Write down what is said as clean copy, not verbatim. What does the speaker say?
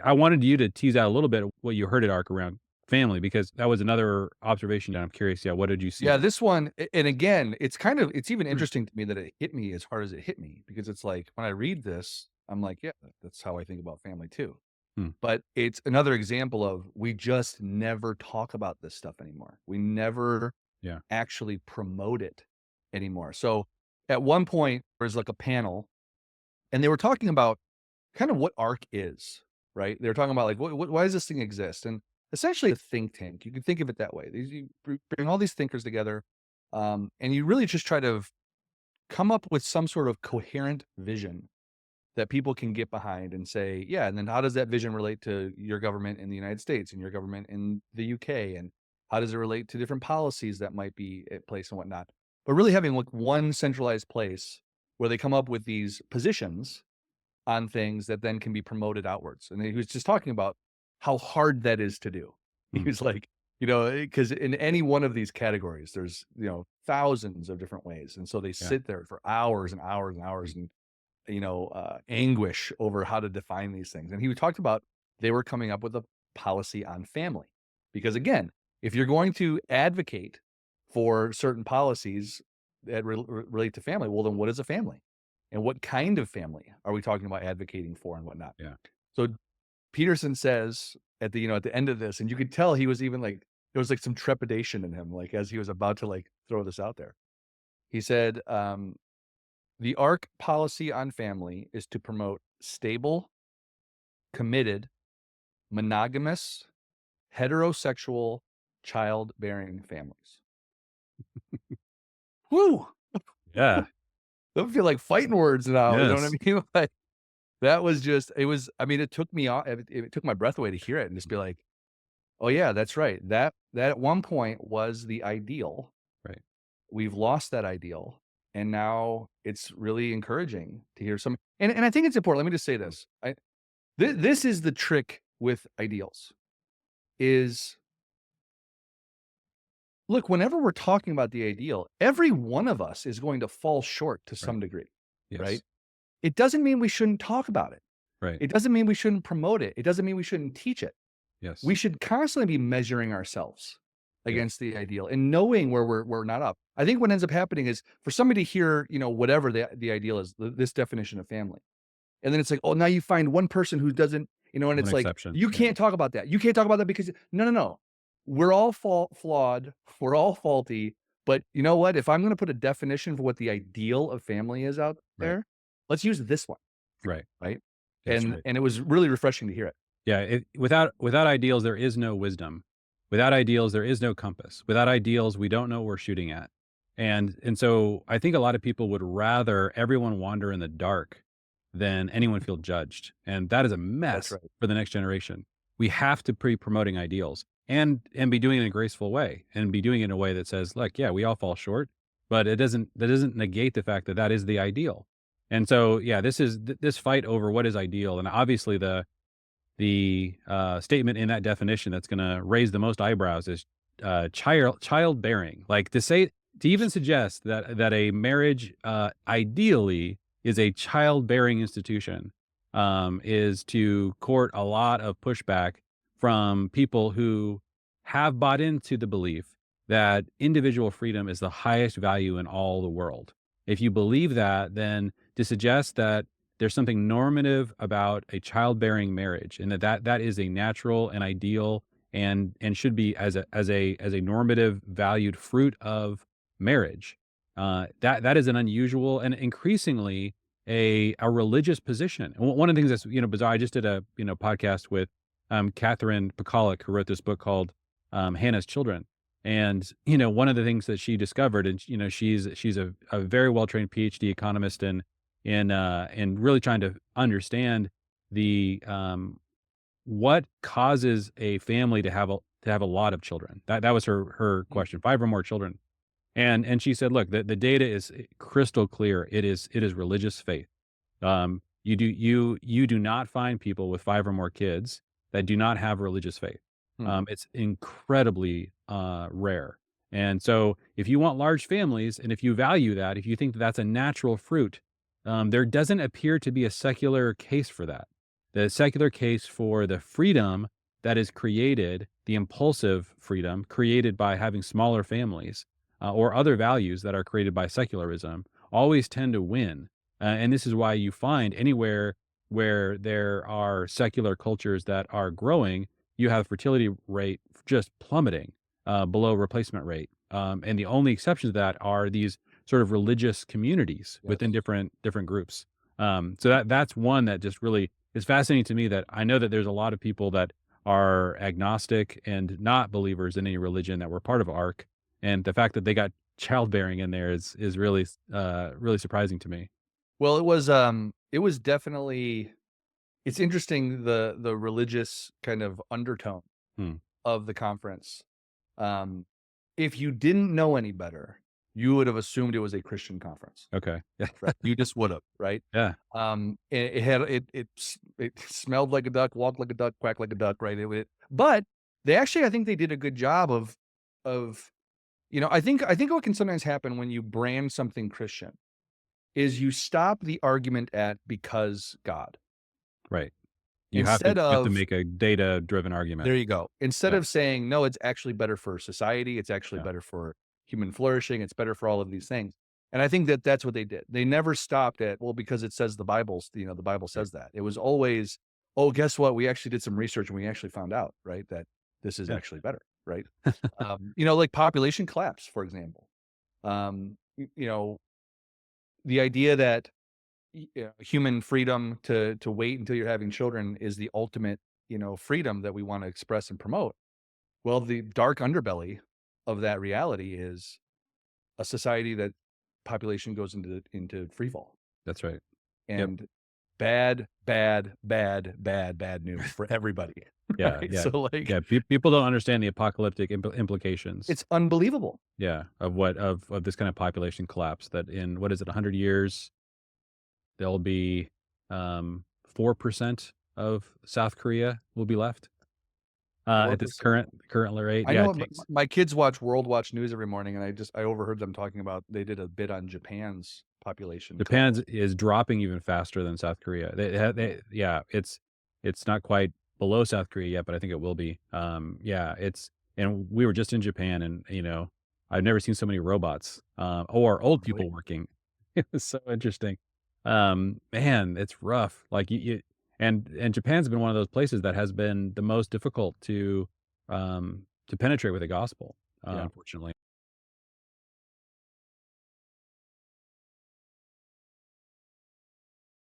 I wanted you to tease out a little bit of what you heard at ARC around family, because that was another observation that I'm curious. Yeah, what did you see Yeah, there? this one, and again, it's even interesting to me that it hit me as hard as it hit me because it's like when I read this, I'm like, yeah, that's how I think about family too. Hmm. But it's another example of we just never talk about this stuff anymore. We never Yeah. actually promote it anymore. So at one point, there was like a panel and they were talking about kind of what ARC is, right? They were talking about like, why does this thing exist? And essentially a think tank. You can think of it that way. You bring all these thinkers together, and you really just try to come up with some sort of coherent vision that people can get behind and say, yeah, and then how does that vision relate to your government in the United States and your government in the UK? And how does it relate to different policies that might be at place and whatnot? But really having like one centralized place where they come up with these positions on things that then can be promoted outwards. And he was just talking about how hard that is to do. He Hmm. was like, because in any one of these categories, there's, thousands of different ways. And so they Yeah. sit there for hours and hours and hours and, anguish over how to define these things. And he talked about they were coming up with a policy on family. Because again, if you're going to advocate for certain policies that relate to family, well, then what is a family? And what kind of family are we talking about advocating for and whatnot? Yeah. So Peterson says at the end of this, and you could tell he was even like, there was like some trepidation in him, like as he was about to like throw this out there. He said, the ARC policy on family is to promote stable, committed, monogamous, heterosexual, childbearing families. Woo! Yeah. Don't feel like fighting words now. You know what I Yes. mean? Like that was just, it was, I mean, it took me off, it took my breath away to hear it and just be like, oh yeah, that's right. That at one point was the ideal. Right. We've lost that ideal. And now it's really encouraging to hear some, and I think it's important. Let me just say this. This is the trick with ideals is look, whenever we're talking about the ideal, every one of us is going to fall short to Right. some degree, right? Yes. It doesn't mean we shouldn't talk about it. Right. It doesn't mean we shouldn't promote it. It doesn't mean we shouldn't teach it. Yes. We should constantly be measuring ourselves Yeah. against the ideal and knowing where we're not up. I think what ends up happening is for somebody to hear, whatever the ideal is, this definition of family. And then it's like, oh, now you find one person who doesn't, and One it's like, exception. you Yeah. can't talk about that. You can't talk about that because no, no, no. We're all flawed. We're all faulty. But you know what? If I'm going to put a definition for what the ideal of family is out Right. there, let's use this one, Right. right? That's And right. and it was really refreshing to hear it. Yeah. Without ideals, there is no wisdom. Without ideals, there is no compass. Without ideals, we don't know what we're shooting at. And so I think a lot of people would rather everyone wander in the dark than anyone feel judged. And that is a That's mess right. for the next generation. We have to be promoting ideals and be doing it in a graceful way and be doing it in a way that says, look, yeah, we all fall short, but that doesn't negate the fact that that is the ideal. And so, yeah, this fight over what is ideal. And obviously the statement in that definition that's gonna raise the most eyebrows is, childbearing. Like, to even suggest that a marriage, ideally is a childbearing institution, is to court a lot of pushback from people who have bought into the belief that individual freedom is the highest value in all the world. If you believe that, then to suggest that there's something normative about a childbearing marriage, and that is a natural and ideal and should be as a normative valued fruit of marriage. That is an unusual and increasingly a religious position. And one of the things that's bizarre. I just did a podcast with Catherine Picolic, who wrote this book called Hannah's Children. And one of the things that she discovered, and she's a very well trained PhD economist and really trying to understand the what causes a family to have a lot of children. That was her Mm. question, 5 or more children. And she said, "Look, the data is crystal clear. It is religious faith. You do not find people with 5 or more kids that do not have religious faith. Hmm. It's incredibly rare. And so if you want large families and if you value that, if you think that that's a natural fruit, there doesn't appear to be a secular case for that. The secular case for the freedom that is created, the impulsive freedom created by having smaller families, or other values that are created by secularism, always tend to win. And this is why you find anywhere where there are secular cultures that are growing, you have fertility rate just plummeting below replacement rate. And the only exceptions to that are these sort of religious communities within Yes. different groups. So that's one that just really is fascinating to me, that I know that there's a lot of people that are agnostic and not believers in any religion that were part of ARC, and the fact that they got childbearing in there is really really surprising to me. Well, it was definitely it's interesting the religious kind of undertone Hmm. of the conference. Um, if you didn't know any better, you would have assumed it was a Christian conference, Okay. Yeah. right? You just would have, right? Yeah. It had it smelled like a duck, walked like a duck, quacked like a duck, right? But they actually, I think they did a good job of I think what can sometimes happen when you brand something Christian is you stop the argument at because God. Right. Instead You have to of make a data driven argument. there you go. Instead Yeah. of saying, "No, it's actually better for society, it's actually Yeah. better for human flourishing, it's better for all of these things." And I think that that's what they did. They never stopped at, "Well, because it says the Bible Right. says that." It was always, "Oh, guess what? We actually did some research and we actually found out, right, that this is Yeah. actually better," right? Like population collapse, for example. You know, the idea that human freedom to wait until you're having children is the ultimate, freedom that we want to express and promote. Well, the dark underbelly of that reality is a society that population goes into free fall That's right. Yep. and bad, bad, bad, bad, bad news for everybody. Yeah. Right? Yeah. So like Yeah. People don't understand the apocalyptic implications. it's unbelievable. Yeah. Of what of this kind of population collapse, that in what is it, 100 years there'll be 4% of South Korea will be left at this 4%. current rate. I Yeah, know it takes my kids watch World Watch News every morning, and I overheard them talking about they did a bit on Japan's population Japan collapse. is dropping even faster than South Korea. Yeah, it's not quite below South Korea yet, but I think it will be. Yeah, it's and we were just in Japan, and I've never seen so many robots or old Really? people working. It was so interesting. Man, it's rough. Like you and Japan's been one of those places that has been the most difficult to penetrate with the gospel, Yeah. unfortunately.